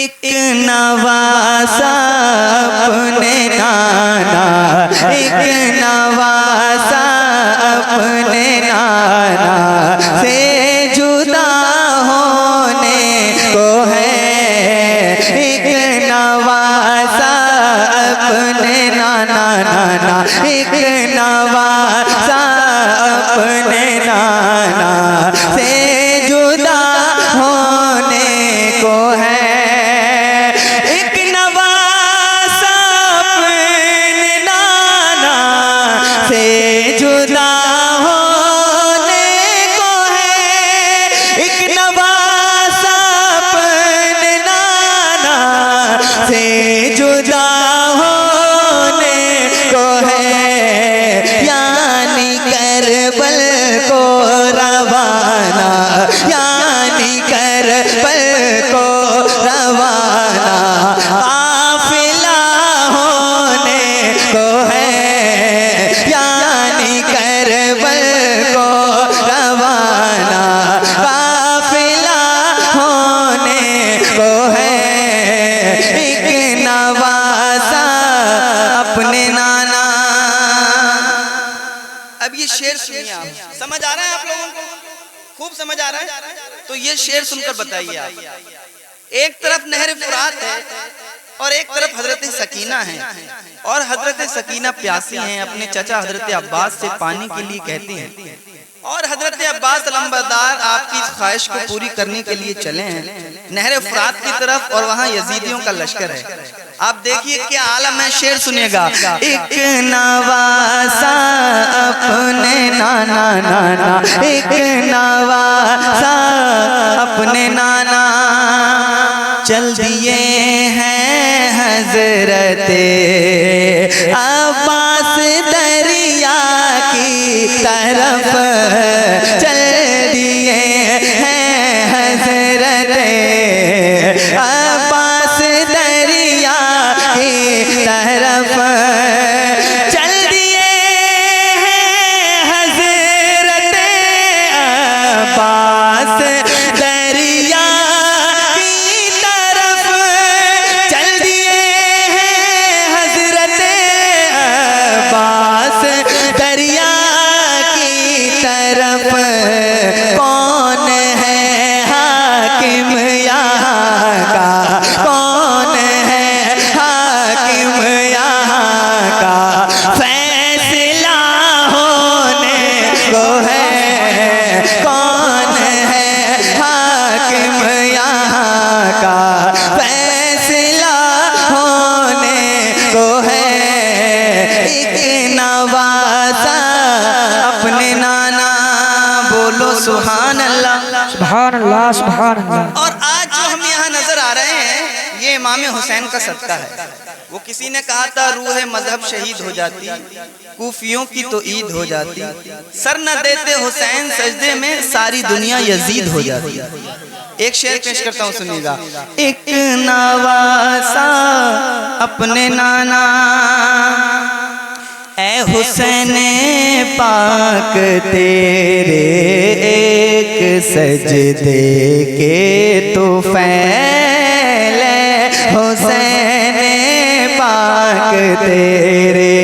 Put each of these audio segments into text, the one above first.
एक नवासा अपने नाना, एक नवासा अपने नाना से जुदा होने को है। एक नवासा अपने नाना नाना, एक नवासा अपने नाना से जुदा होने को है। एक नवासा अपने नाना से जुदा होने को है। एक नवासा अपने नाना से जुदा होने को है। यानी करबल को रवाना, यानी करबल को रवाना काफिला होने को है। यानी करबल को रवाना काफिला होने को है। एक नवासा अपने नाना। अब ये शेर सुनिए आप, समझ आ रहा है आप लोगों को? खूब समझ आ रहा है? तो ये शेर सुनकर बताइए आप। एक तरफ नहर फुरात है और एक तरफ हजरत सकीना है, और हजरत सकीना प्यासी हैं, अपने चचा हजरत अब्बास से पानी के लिए कहती हैं, और हजरत अब्बास अलंबरदार आपकी इस ख्वाहिश को पूरी करने के लिए चले हैं नहर फुरात की तरफ, और वहाँ यजीदियों का लश्कर है। आप देखिए क्या आलम है, शेर सुनिएगा। एक नवासा अपने नाना नाना, एक नवासा अपने नाना चल दिए हैं हजरत अब्बास दरिया की तरफ, चल दिए हैं हजरत अब्बास दरिया की तरफ, चल दिए हैं हजरत अब्बास दरिया की तरफ, चल दिए हैं हजरत अब्बास दरिया की तरफ। कौन है हाकिम यहाँ का, कौन है हाकिम यहाँ का, फैसला होने को है। कौन है हाकिम यहाँ का, फैसला होने को है। एक नवासा अपने नाना, बोलो सुभान अल्लाह, सुभान अल्लाह, सुभान अल्लाह। और आज जो हम यहाँ नजर आ रहे हैं ये इमाम हुसैन का सदका है। वो किसी ने कहा था रूह मजहब शहीद हो जाती, कूफियों की तो ईद हो जाती, सर न देते हुसैन सजदे में सारी दुनिया यजीद हो जाती। एक शेर पेश करता हूँ, सुनिएगा। एक नवासा अपने नाना, ऐ हुसैन पाक तेरे एक सजदे के तो फैले, हुसैन पाक तेरे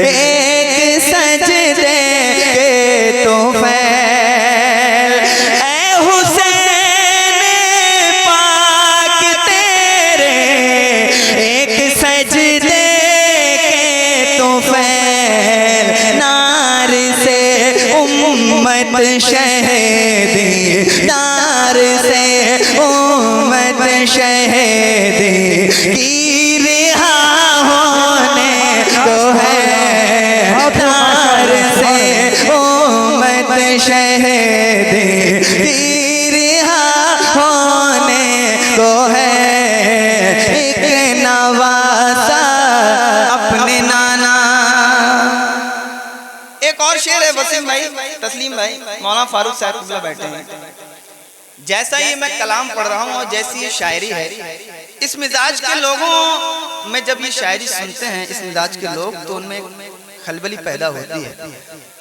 एक सजदे के तो फैल। ऐ हुसैन पाक तेरे एक सजदे के तो फैल, नार से उम्मत शहीदी, नार से उम्मत शहीदी की रिहा होने को है। नार से उम्मत शहीदी की रिहा होने को है। एक नवासा अपने नाना। एक और शेर है वसीम भाई, तस्लीम भाई, मौलाना फारूक साहब बैठे हैं। जैसा ही मैं कलाम पढ़ रहा हूँ और जैसी ये शायरी है, इस मिजाज के लोगों में जब ये शायरी सुनते हैं इस मिजाज के लोग, तो उनमें खलबली पैदा होती है।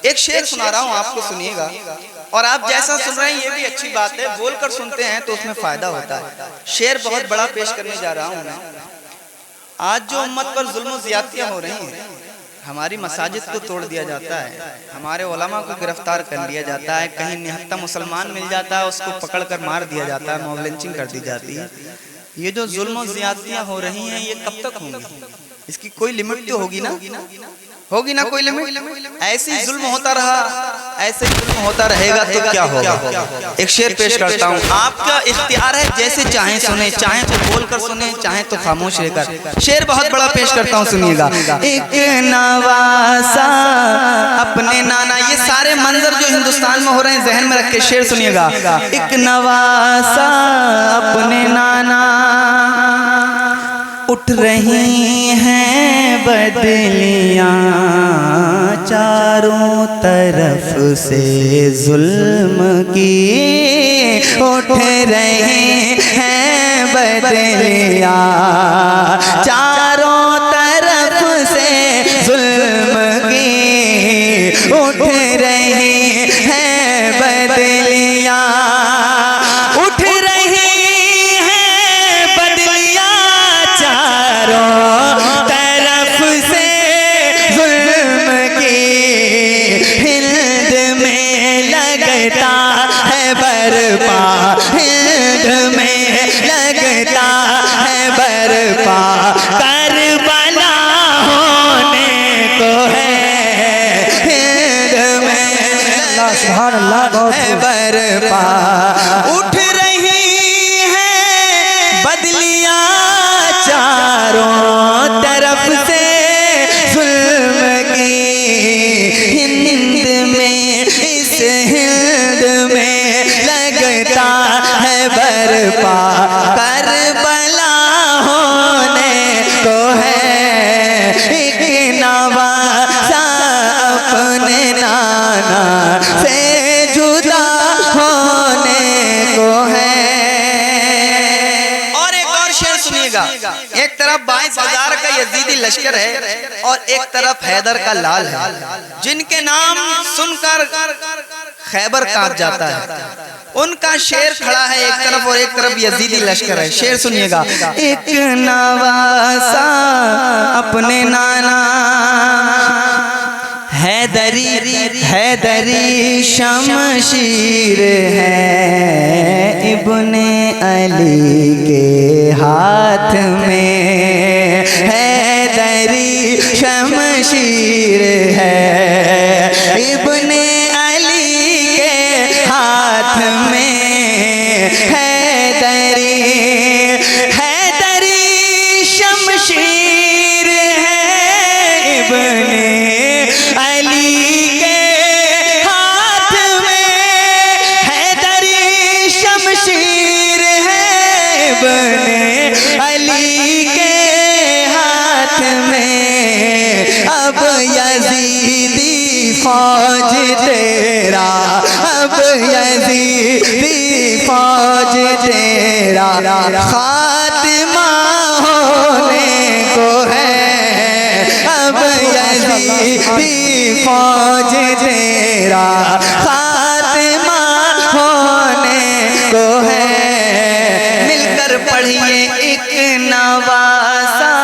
एक शेर सुना रहा हूँ आपको, सुनिएगा। और आप जैसा सुन रहे हैं ये भी अच्छी बात है, बोलकर सुनते हैं तो उसमें फायदा होता है। शेर बहुत बड़ा पेश करने जा रहा हूँ मैं। आज जो उम्मत पर जुल्म और ज़्यादतियाँ हो रही हैं, हमारी मसाजिद को तोड़ दिया जाता है, हमारे उलमा को गिरफ्तार कर लिया जाता है, कहीं निहत्ता मुसलमान मिल जाता है उसको पकड़कर मार दिया जाता है, मॉब लिंचिंग कर दी जाती है। ये जो जुल्म और ज़्यादतियाँ हो रही हैं ये कब तक होंगी? इसकी कोई लिमिट तो होगी ना, होगी ना कोई लिमिट? ऐसे ही जुल्म होता रहा, ऐसे ही जुल्म होता रहेगा तो क्या होगा? एक शेर पेश करता हूँ, आपका इख्तियार है, जैसे चाहें सुने, चाहें तो बोलकर सुने, चाहें तो खामोश रहकर। शेर बहुत बड़ा पेश करता हूँ, सुनिएगा। एक नवासा अपने नाना, ये सारे मंजर जो हिंदुस्तान में हो रहे हैं जहन में रख के शेर सुनिएगा। एक नवासा अपने नाना, उठ रही हैं बदलियां चारों तरफ से जुल्म की, उठ रही हैं बदलियां चारों तरफ से जुल्म की, उठ रही हैं बदलियां, उठ रही हैं बदलियां चारों तरफ से जुल्म की, हिंद में लगता है बरपा, हिंद में लगता है बरपा, करबला होने को है, हिंद में है बरपा, उठ रही है बदलियां चारों तरफ से जुल्म की, हिंद में, इस हिंद में लगता है बरपा, करबला होने को है, एक नवासा अपने नाना से जुदा होने को है। और एक और शेर सुनिएगा। एक तरफ 22,000 का यजीदी लश्कर है और एक तरफ हैदर का लाल है, जिनके नाम सुनकर खैबर कांप जाता है। उनका शेर खड़ा है एक तरफ और एक तरफ यजीदी लश्कर है। शेर सुनिएगा। एक नवासा अपने नाना, हैदरी हैदरी शमशीर है इब्ने अली के हाथ में, हैदरी शमशीर है इब्ने अली के हाथ में, हैदरी हैदरी शमशीर है इब्ने अली के हाथ में, हैदरी शमशीर है इब्ने अली के हाथ में। अब यजीदी फौज तेरा, अब यजीदी फौज तेरा खात्मा होने को है, अब यजीदी फौज तेरा खात्मा होने को है। मिलकर पढ़िए एक नवासा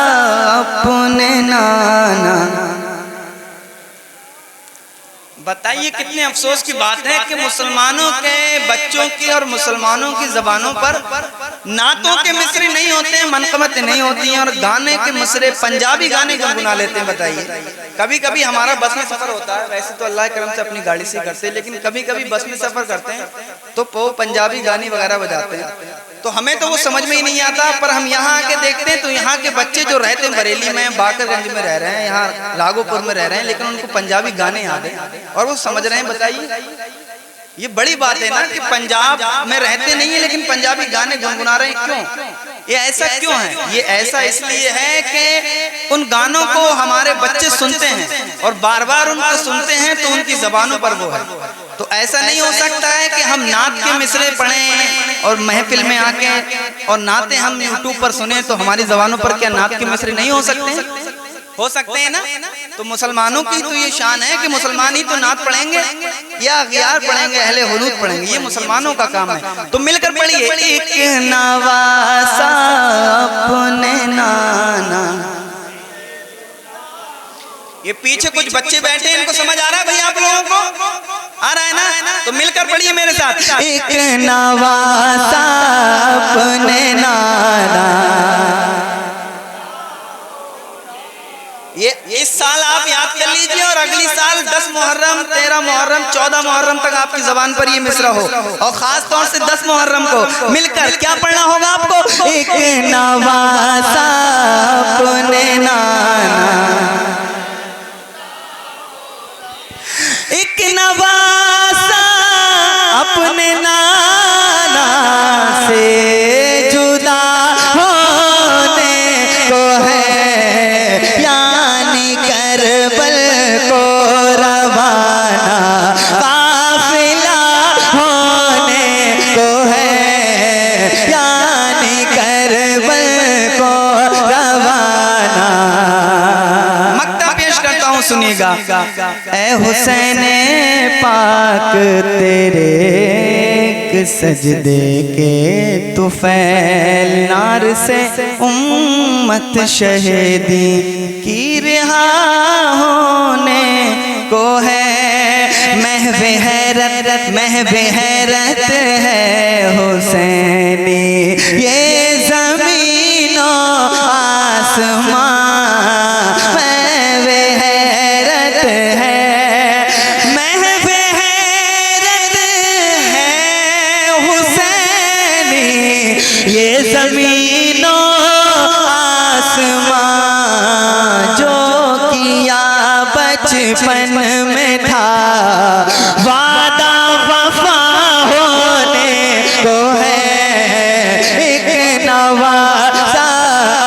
अपने नाना। बताइए कितने अफसोस की बात है कि मुसलमानों के बच्चों की और मुसलमानों की जबानों पर नातों के मिसरे नहीं होते हैं, मनकमतें नहीं होती हैं और गाने के मिसरे पंजाबी गाने गुनगुना लेते हैं। बताइए, कभी कभी हमारा बस में सफर होता है, वैसे तो अल्लाह के करम से अपनी गाड़ी से करते हैं, लेकिन कभी कभी बस में सफर करते हैं तो पंजाबी गाने वगैरह बजाते हैं, तो हमें तो वो समझ में ही नहीं आता। पर हम यहाँ आके देखते हैं तो यहाँ के बच्चे जो रहते हैं बरेली में, बाकरगंज में रह रहे हैं, यहाँ राघोपुर में रह रहे हैं, लेकिन उनको पंजाबी गाने याद हैं और वो समझ रहे हैं। बताइए, ये बड़ी बात है ना कि पंजाब में रहते नहीं है लेकिन पंजाबी गाने गुनगुना रहे हैं। क्यों? ये ऐसा क्यों है? ये ऐसा इसलिए है कि उन गानों को हमारे बच्चे सुनते हैं और बार बार उनको सुनते हैं तो उनकी जबानों पर वो है। तो ऐसा नहीं हो सकता है कि हम नात के मिसरे पढ़ें और महफिल में आके और नाते हम यूट्यूब पर सुने तो हमारी जबानों पर क्या नात के मिसरे नहीं हो सकते? हो सकते हैं ना। तो मुसलमानों की तो ये शान है कि मुसलमान ही तो नात पढ़ेंगे या अगियार पढ़ेंगे, अहले हुनूत पढ़ेंगे, ये मुसलमानों का काम है। तो मिलकर पढ़िए, एक नवासा अपने नाना। ये पीछे कुछ बच्चे बैठे हैं, इनको समझ आ रहा है भैया आप लोगों को? आ रहा है ना? तो मिलकर पढ़िए मेरे साथ, एक नवासा अपने नाना। ये इस साल आप याद कर लीजिए और अगली साल 10 मुहर्रम, 13 मुहर्रम, 14 मुहर्रम तक आपकी जबान पर ये मिसरा हो, और खास तौर से 10 मुहर्रम को मिलकर क्या पढ़ना होगा आपको? एक नवासा अपने नाना, एक नवासा अपने नाना से जुदा होने को है, यानी करबल को रवाना काफिला होने को है, यानी करबल को रवाना। मक्ता पेश करता हूँ, सुनिएगा। ऐ हुसैन पाक तेरे एक सजदे के तुफैल नार से उम्मत शहीदी की रिहा होने को है। महवे हैरत, महवे हैरत है हुसैनी ये ज़मीनो आसमां, महवे हैरत है, महवे हैरत है हुसैनी ये ज़मीनो आसमां, जो किया बचपन में था वादा वफा होने को है। एक नवासा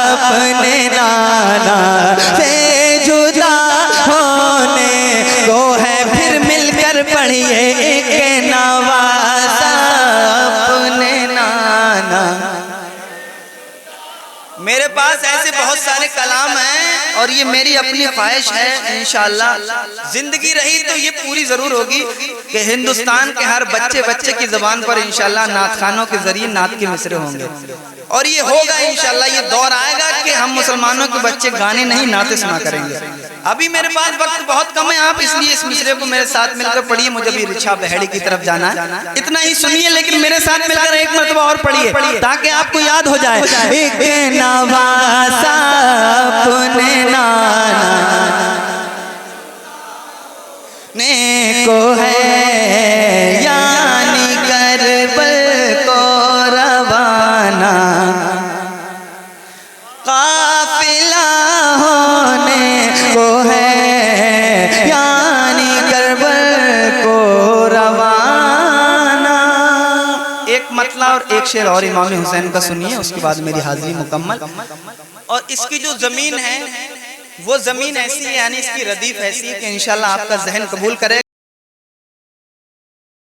अपने नाना से जुदा होने को है। फिर मिलकर पढ़िए, एक नवासा अपने नाना। मेरे पास ऐसे बहुत सारे कलाम हैं और ये मेरी अपनी ख्वाहिश है, इंशाअल्लाह जिंदगी रही तो ये पूरी जरूर होगी कि हिंदुस्तान के हर बच्चे बच्चे की जबान पर इंशाअल्लाह नात खानों के जरिए नात के मिसरे होंगे। और ये होगा इंशाअल्लाह, ये दौर आएगा कि हम मुसलमानों के बच्चे गाने नहीं नाते सुना करेंगे। अभी मेरे पास वक्त बहुत कम है, आप इसलिए इस मिसरे को मेरे साथ मिलकर पढ़िए। मुझे भी रिछा बहेड़ी की तरफ जाना है, इतना ही सुनिए, लेकिन मेरे साथ मिलकर एक मरतबा और पढ़िए ताकि आपको याद हो जाए। एक नवासा अपने नाना ने को है, यानी करबल को रवाना काफिला होने को है, यानी करबल को रवाना। एक मतला और एक शेर और इमाम हुसैन का सुनिए, उसके बाद मेरी हाजिरी मुकम्मल। और इसकी जो जमीन है वो जमीन ऐसी है, यानी इसकी रदीफ ऐसी है कि इंशाल्लाह आपका जहन कबूल करे।